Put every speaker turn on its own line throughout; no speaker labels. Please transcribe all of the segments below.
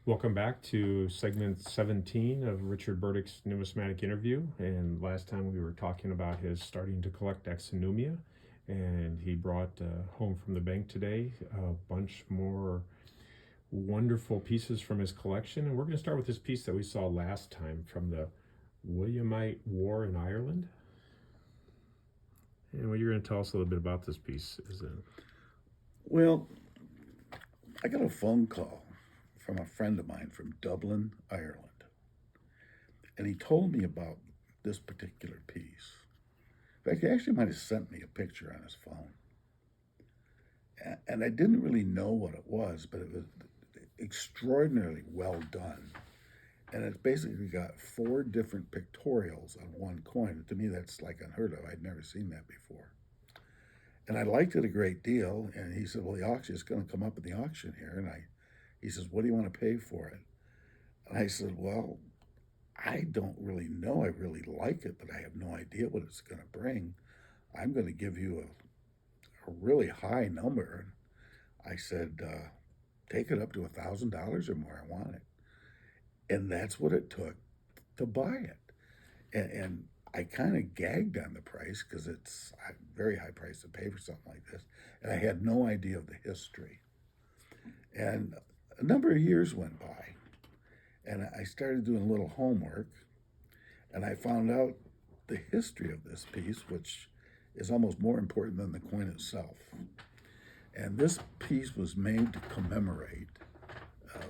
Welcome back to segment 17 of Richard Burdick's Numismatic interview. And last time we were talking about his starting to collect Exonumia, and he brought home from the bank today a bunch more wonderful pieces from his collection. And we're going to start with this piece that we saw last time from the Williamite War in Ireland. And what you're going to tell us a little bit about this piece is
Well, I got a phone call from a friend of mine from Dublin, Ireland, and he told me about this particular piece. In fact, he actually might have sent me a picture on his phone. And I didn't really know what it was, but it was extraordinarily well done. And it's basically got 4 different pictorials on one coin. To me, that's like unheard of. I'd never seen that before. And I liked it a great deal. And he said, well, the auction is going to come up in the auction here. And he says, what do you want to pay for it? And I said, well, I don't really know. I really like it, but I have no idea what it's going to bring. I'm going to give you a really high number. And I said, take it up to $1,000 or more. I want it. And that's what it took to buy it. And I kind of gagged on the price because it's a very high price to pay for something like this. And I had no idea of the history. And a number of years went by, and I started doing a little homework, and I found out the history of this piece, which is almost more important than the coin itself. And this piece was made to commemorate a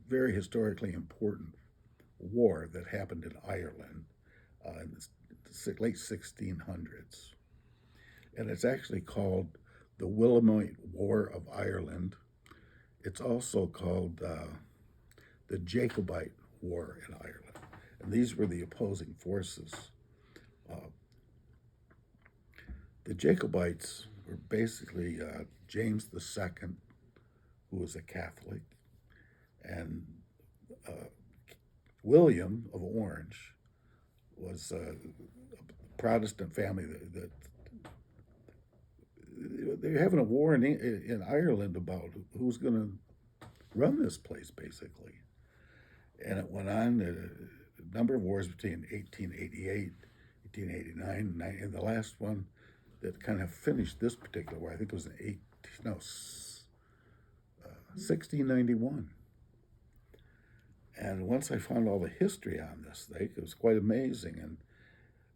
very historically important war that happened in Ireland in the late 1600s. And it's actually called the Williamite War of Ireland. It's also called the Jacobite War in Ireland. And these were the opposing forces. The Jacobites were basically James II, who was a Catholic, and William of Orange was a Protestant family that they're having a war in Ireland about who's going to run this place, basically. And it went on a number of wars between 1888, 1889, and the last one that kind of finished this particular war, I think it was in 1691. And once I found all the history on this thing, it was quite amazing. And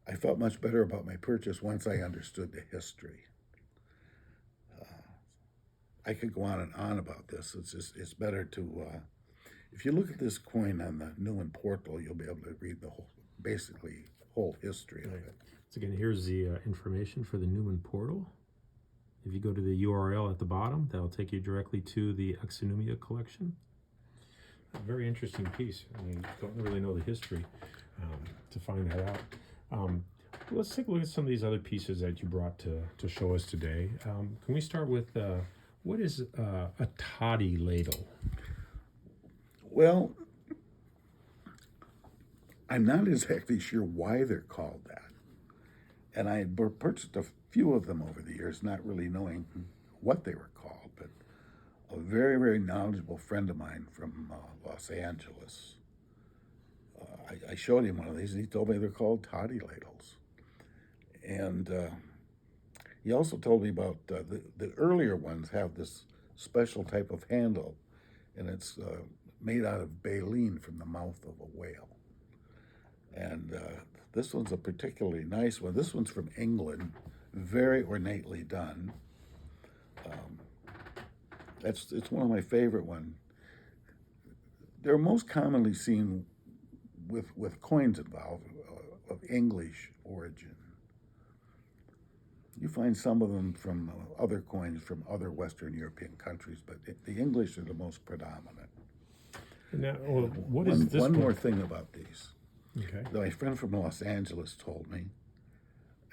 I felt much better about my purchase once I understood the history. I could go on and on about this. It's better to, if you look at this coin on the Newman portal, you'll be able to read the whole history of it.
So again, here's the information for the Newman portal. If you go to the URL at the bottom, that'll take you directly to the Exonumia Collection. A very interesting piece. I mean, you don't really know the history to find that out. Let's take a look at some of these other pieces that you brought to show us today. Can we start with what is a toddy ladle?
Well, I'm not exactly sure why they're called that. And I had purchased a few of them over the years, not really knowing what they were called. But a very, very knowledgeable friend of mine from Los Angeles, I showed him one of these, and he told me they're called toddy ladles. And he also told me about the earlier ones have this special type of handle, and it's made out of baleen from the mouth of a whale. And this one's a particularly nice one. This one's from England, very ornately done. It's one of my favorite ones. They're most commonly seen with coins involved of English origin. You find some of them from other coins from other Western European countries, but the English are the most predominant.
Now, what is this
one more thing about these?
Okay.
My friend from Los Angeles told me,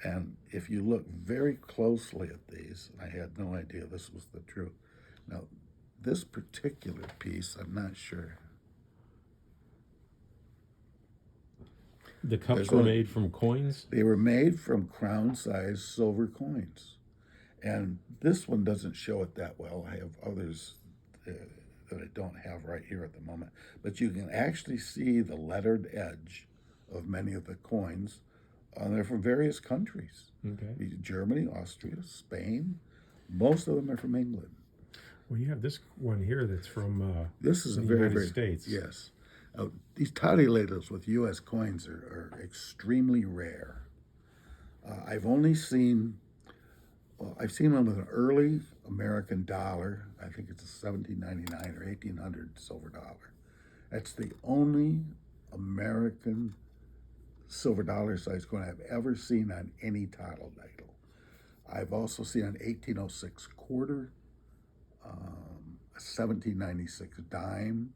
and if you look very closely at these, I had no idea this was the truth. Now, this particular piece, I'm not sure.
The cups were made from coins?
They were made from crown-sized silver coins. And this one doesn't show it that well. I have others that I I don't have right here at the moment. But you can actually see the lettered edge of many of the coins. They're from various countries.
Okay.
Germany, Austria, Spain. Most of them are from England.
Well, you have this one here that's from
This is
the
a very,
United
very,
States.
yes. These toddy ladles with U.S. coins are extremely rare. I've only seen, well, I've seen one with an early American dollar. I think it's a 1799 or 1800 silver dollar. That's the only American silver dollar size coin I've ever seen on any toddy ladle. I've also seen an 1806 quarter, a 1796 dime.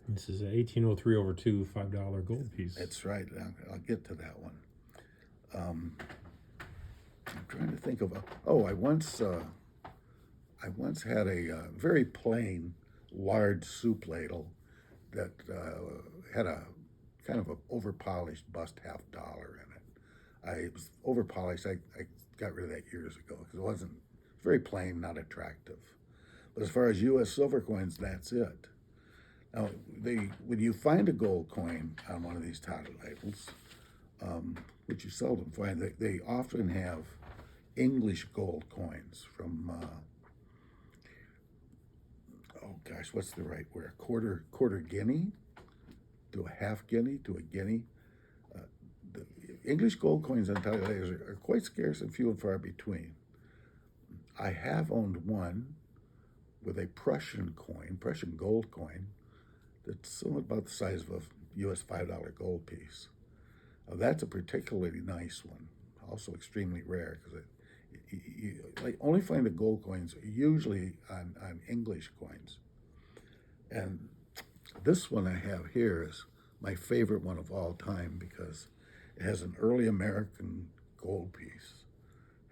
This is a 1803 over 2 $5 gold piece.
That's right. I'll get to that one. I'm trying to think of I once had a very plain large soup ladle that had a kind of an over-polished bust $50 in it. It was over-polished. I got rid of that years ago because it wasn't very plain, not attractive. But as far as U.S. silver coins, that's it. Now, when you find a gold coin on one of these toddy ladles, which you seldom find, they often have English gold coins from, what's the right word? Quarter guinea to a half guinea to a guinea. The English gold coins on toddy ladles are quite scarce and few and far between. I have owned one with a Prussian gold coin, that's somewhat about the size of a U.S. $5 gold piece. Now, that's a particularly nice one, also extremely rare because you only find the gold coins usually on English coins. And this one I have here is my favorite one of all time because it has an early American gold piece.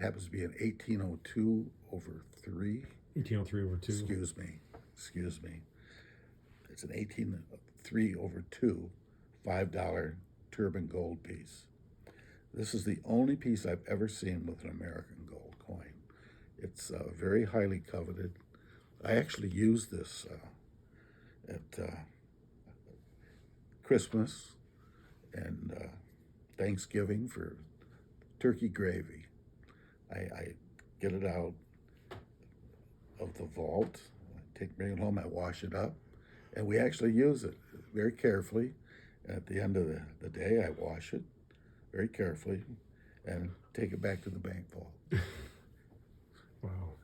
It happens to be an 1802 over 3.
1803 over 2.
Excuse me. It's an 1803 over 2 $5 turban gold piece. This is the only piece I've ever seen with an American gold coin. It's very highly coveted. I actually used this at Christmas and Thanksgiving for turkey gravy. I get it out of the vault, bring it home, I wash it up, and we actually use it very carefully. At the end of the day, I wash it very carefully and take it back to the bank vault.
Wow.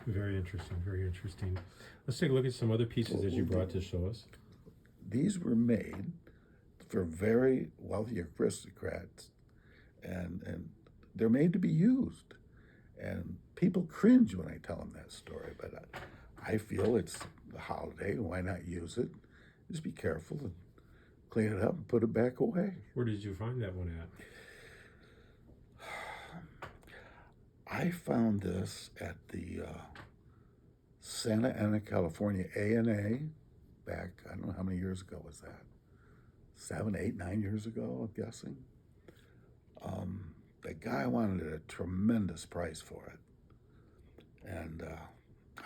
Very interesting, very interesting. Let's take a look at some other pieces that you brought to show us.
These were made for very wealthy aristocrats, and they're made to be used. And people cringe when I tell them that story, but I feel it's the holiday. Why not use it? Just be careful and clean it up and put it back away.
Where did you find that one at?
I found this at the Santa Ana, California A&A back, I don't know how many years ago was that? 7, 8, 9 years ago, I'm guessing. The guy wanted a tremendous price for it. And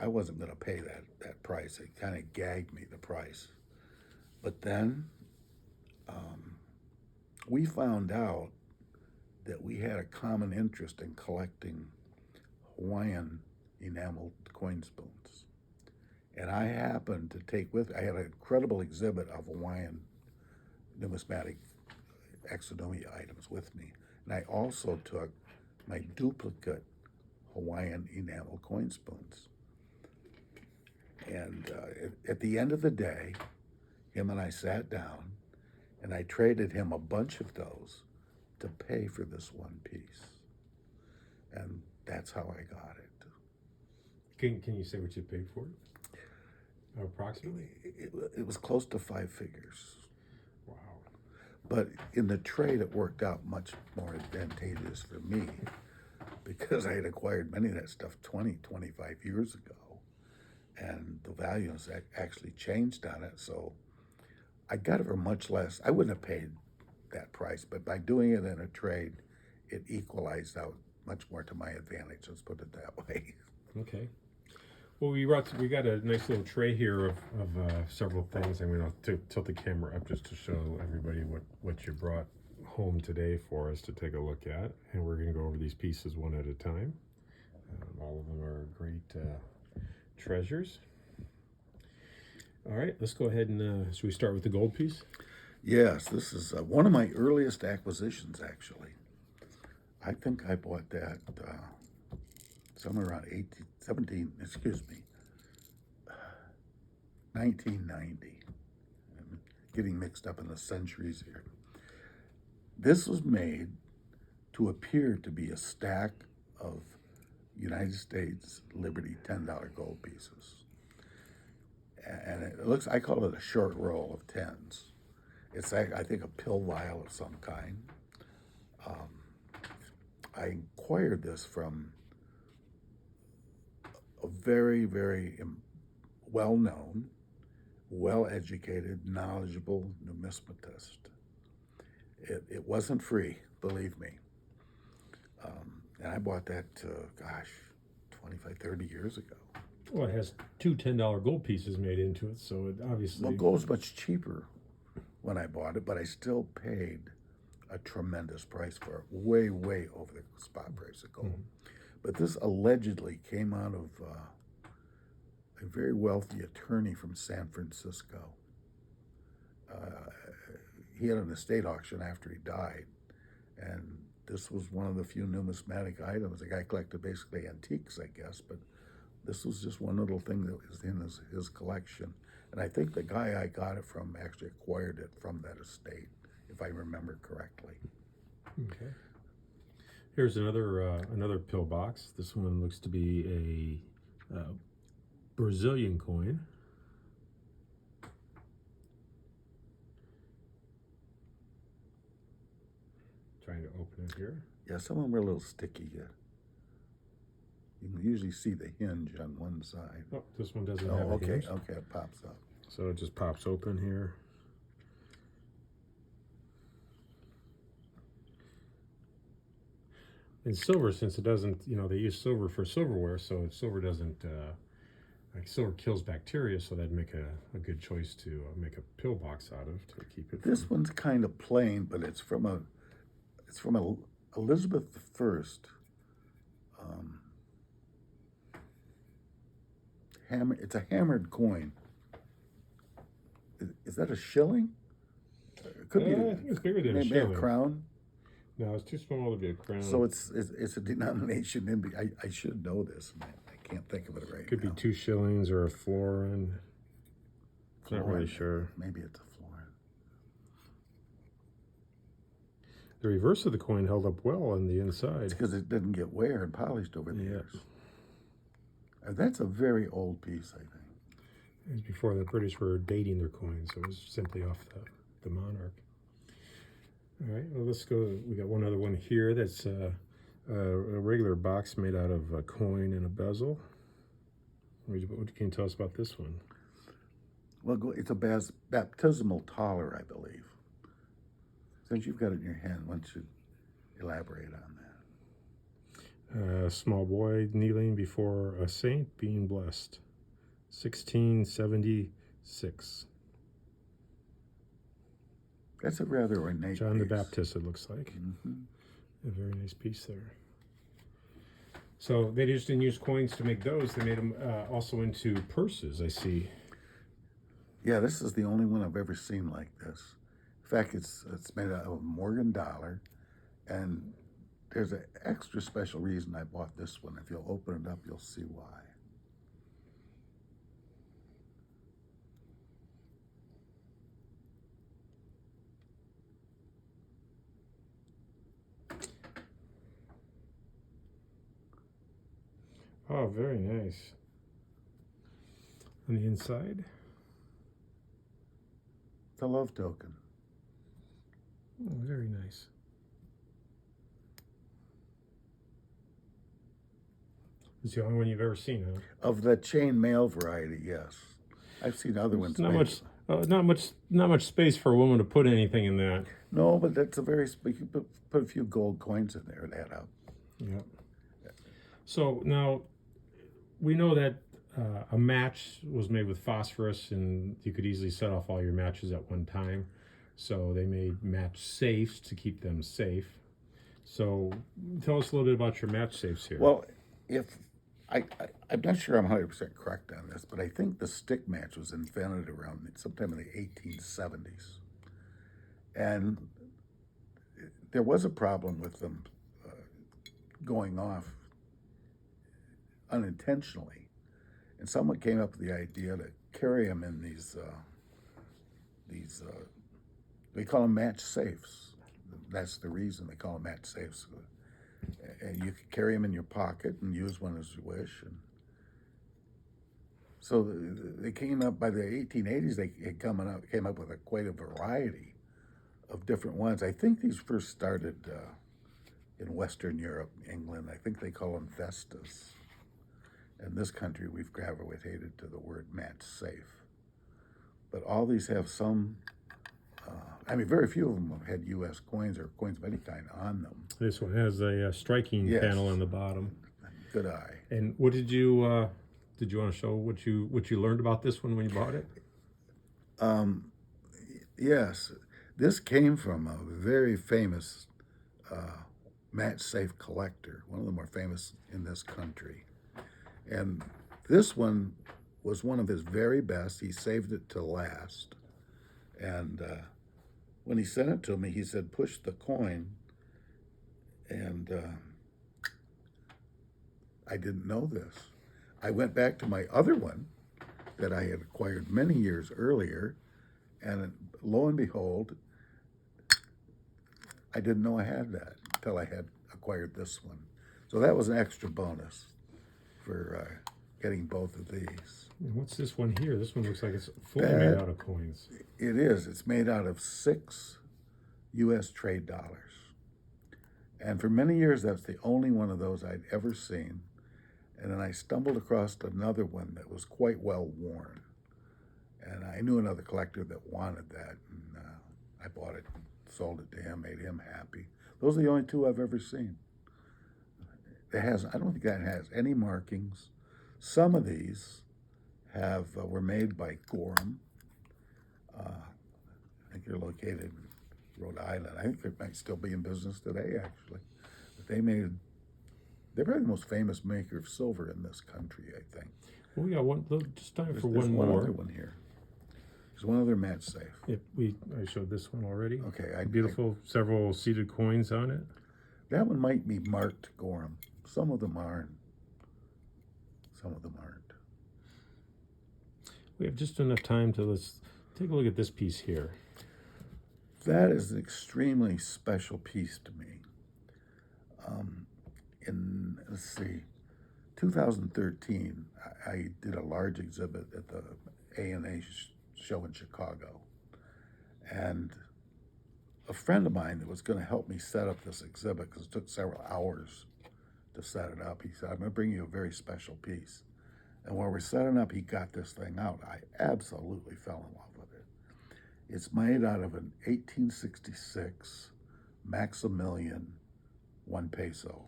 I wasn't going to pay that price. It kind of gagged me, the price. But then we found out that we had a common interest in collecting Hawaiian enameled coin spoons. And I happened to I had an incredible exhibit of Hawaiian numismatic Exonumia items with me. And I also took my duplicate Hawaiian enamel coin spoons. And at the end of the day, him and I sat down and I traded him a bunch of those to pay for this one piece. And that's how I got it.
Can you say what you paid for it? Approximately?
It was close to 5 figures.
Wow.
But in the trade, it worked out much more advantageous for me because I had acquired many of that stuff 20, 25 years ago. And the value has actually changed on it. So I got it for much less. I wouldn't have paid that price, but by doing it in a trade, it equalized out much more to my advantage. Let's put it that way.
Okay. Well, we got a nice little tray here of several things. I'm going to tilt the camera up just to show everybody what you brought home today for us to take a look at. And we're going to go over these pieces one at a time. All of them are great treasures. All right, let's go ahead and should we start with the gold piece?
Yes, this is one of my earliest acquisitions, actually. I think I bought that somewhere around 1990. I'm getting mixed up in the centuries here. This was made to appear to be a stack of United States Liberty $10 gold pieces. And it looks, I call it a short roll of tens. It's, I think, a pill vial of some kind. I acquired this from a very, very well-known, well-educated, knowledgeable numismatist. It wasn't free, believe me. And I bought that, 25, 30 years ago.
Well, it has two $10 gold pieces made into it, so it obviously...
Well, gold's much cheaper when I bought it, but I still paid a tremendous price for it, way, way over the spot price of gold. Mm-hmm. But this allegedly came out of a very wealthy attorney from San Francisco. He had an estate auction after he died, and this was one of the few numismatic items. The guy collected basically antiques, I guess, but this was just one little thing that was in his collection. And I think the guy I got it from actually acquired it from that estate, if I remember correctly.
Okay. Here's another pill box. This one looks to be a Brazilian coin. Trying to open it here.
Yeah, some of them are a little sticky yet. You can usually see the hinge on one side.
Oh, this one doesn't have a hinge.
Okay, it pops up.
So it just pops open here. And silver, since it doesn't, they use silver for silverware, so silver doesn't, silver kills bacteria, so that'd make a good choice to make a pill box out of to keep it.
This one's kind of plain, but it's from Elizabeth I. It's a hammered coin. Is that a shilling? It could be.
I think it's bigger than
maybe
a shilling.
A crown.
No, it's too small to be a crown.
So it's a denomination. I should know this, man. I can't think of it right now.
Could be 2 shillings or a florin. Not really sure.
Maybe it's a florin.
The reverse of the coin held up well on the inside.
It's because it didn't get wear and polished over the years. That's a very old piece, I think.
It was before the British were dating their coins. So it was simply off the monarch. All right, well, let's go. We got one other one here that's a regular box made out of a coin and a bezel. What can you tell us about this one?
Well, it's a baptismal taller, I believe. Since you've got it in your hand, why don't you elaborate on that?
A small boy kneeling before a saint being blessed. 1676.
That's a rather ornate
John the
piece.
Baptist, it looks like.
Mm-hmm.
A very nice piece there. So they just didn't use coins to make those. They made them also into purses, I see.
Yeah, this is the only one I've ever seen like this. In fact, it's made out of a Morgan dollar, and there's an extra special reason I bought this one. If you'll open it up, you'll see why.
Oh, very nice. On the inside?
It's a love token.
Oh, very nice. It's the only one you've ever seen, huh?
Of the chain mail variety, yes. I've seen other ones.
Not much space for a woman to put anything in that.
No, but that's a very. You can put a few gold coins in there and add up.
Yeah. So now we know that a match was made with phosphorus, and you could easily set off all your matches at one time. So they made match safes to keep them safe. So tell us a little bit about your match safes here.
Well, if I'm not sure I'm 100% correct on this, but I think the stick match was invented around sometime in the 1870s. And there was a problem with them going off unintentionally. And someone came up with the idea to carry them in these they call them match safes. That's the reason they call them match safes. And you could carry them in your pocket and use one as you wish. And so they came up by the 1880s. They had came up with quite a variety of different ones. I think these first started in Western Europe, England. I think they call them vestas. In this country, we've gravitated to the word match safe. But all these have some. Very few of them have had U.S. coins or coins of any kind on them.
This one has a striking panel on the bottom.
Good eye.
And what did you want to show what you learned about this one when you bought it?
Yes, this came from a very famous match safe collector, one of the more famous in this country. And this one was one of his very best. He saved it to last. And when he sent it to me, he said, push the coin. And I didn't know this. I went back to my other one that I had acquired many years earlier, and lo and behold, I didn't know I had that until I had acquired this one. So that was an extra bonus for getting both of these.
And what's this one here? This one looks like it's fully made out of coins.
It is. It's made out of 6 U.S. trade dollars. And for many years, that's the only one of those I'd ever seen. And then I stumbled across another one that was quite well worn. And I knew another collector that wanted that. And I bought it, sold it to him, made him happy. Those are the only 2 I've ever seen. I don't think that has any markings. Some of these were made by Gorham. I think they're located in Rhode Island. I think they might still be in business today, actually. But they're probably the most famous maker of silver in this country, I think.
Well, we got one. Just time for one
more.
more.
Other one here. There's one other match safe.
I showed this one already.
Okay.
Beautiful, several seated coins on it.
That one might be marked Gorham. Some of them aren't.
We have just enough time to let's take a look at this piece here.
That is an extremely special piece to me. In 2013, I did a large exhibit at the A&A show in Chicago, and a friend of mine that was going to help me set up this exhibit, because it took several hours to set it up, he said, I'm going to bring you a very special piece. And while we're setting up, he got this thing out. I absolutely fell in love with it. It's made out of an 1866 Maximilian 1 peso.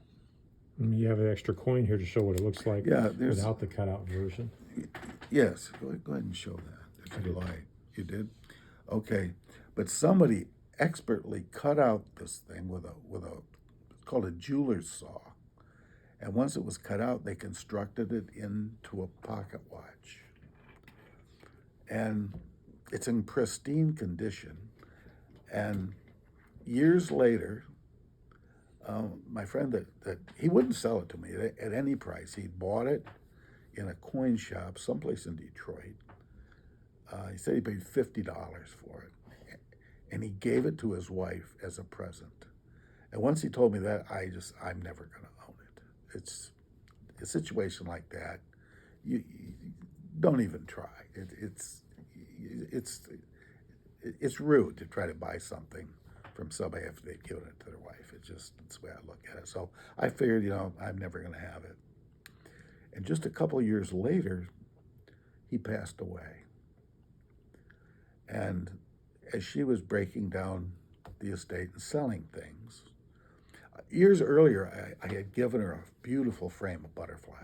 You have an extra coin here to show what it looks like without the cutout version.
Yes, go ahead and show that if you like. You did? Okay. But somebody expertly cut out this thing with it's called a jeweler's saw. And once it was cut out, they constructed it into a pocket watch. And it's in pristine condition. And years later, my friend that he wouldn't sell it to me at any price. He bought it in a coin shop someplace in Detroit. He said he paid $50 for it. And he gave it to his wife as a present. And once he told me that, I'm never going to own it. It's a situation like that. You don't even try. It's rude to try to buy something from somebody after they've given it to their wife. It's the way I look at it. So I figured, I'm never going to have it. And just a couple of years later, he passed away. And as she was breaking down the estate and selling things, years earlier, I had given her a beautiful frame of butterflies.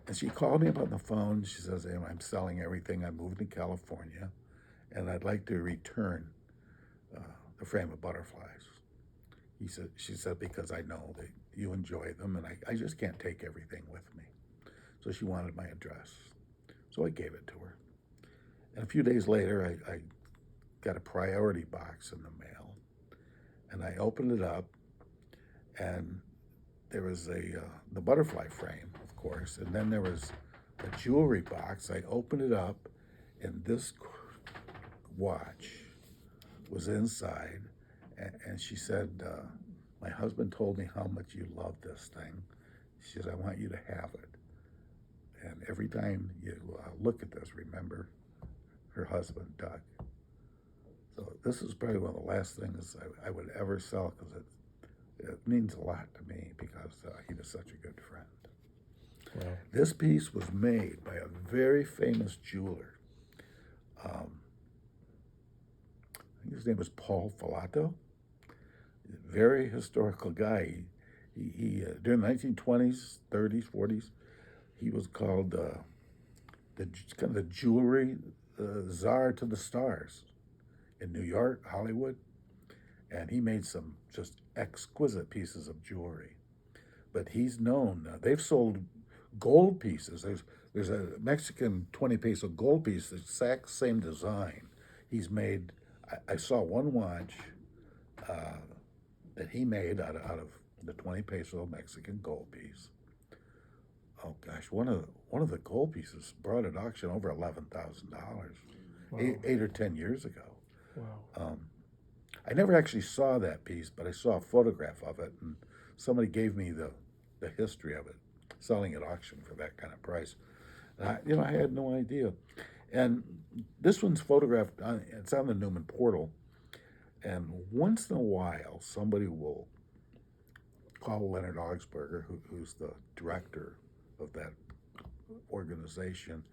And she called me up on the phone. She says, "Hey, I'm selling everything. I moved to California, and I'd like to return the frame of butterflies." She said, because I know that you enjoy them, and I just can't take everything with me. So she wanted my address. So I gave it to her. And a few days later, I got a priority box in the mail, and I opened it up, and there was the butterfly frame, of course, and then there was a jewelry box. I opened it up, and this watch was inside, and she said, "My husband told me how much you love this thing." She said, "I want you to have it. And every time you look at this, remember her husband, Doug." So this is probably one of the last things I would ever sell, because it means a lot to me, because he was such a good friend.
Wow.
This piece was made by a very famous jeweler. I think his name was Paul Filato. Very historical guy. He during the 1920s, 30s, 40s, he was called the kind of the jewelry czar to the stars in New York, Hollywood, and he made some just exquisite pieces of jewelry. But he's known. They've sold gold pieces. There's a Mexican 20 peso gold piece, the exact same design. He's made. I saw one watch that he made out of the 20 peso Mexican gold piece. Oh gosh, one of the gold pieces brought at auction over $11,000,
Wow.
eight or 10 years ago.
Wow.
I never actually saw that piece, but I saw a photograph of it, and somebody gave me the history of it, selling at auction for that kind of price. And I had no idea. And this one's photographed. It's on the Newman portal, and once in a while, somebody will call Leonard Augsburger, who's the director of that organization,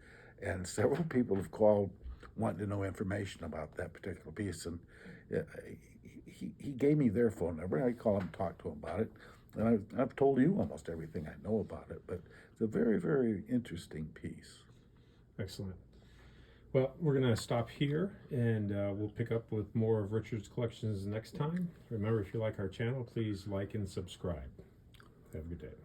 and several people have called wanting to know information about that particular piece, and he gave me their phone number. I call him, talk to him about it, and I've told you almost everything I know about it, but it's a very, very interesting piece.
Excellent. Well, we're going to stop here, and we'll pick up with more of Richard's collections next time. Remember, if you like our channel, please like and subscribe. Have a good day.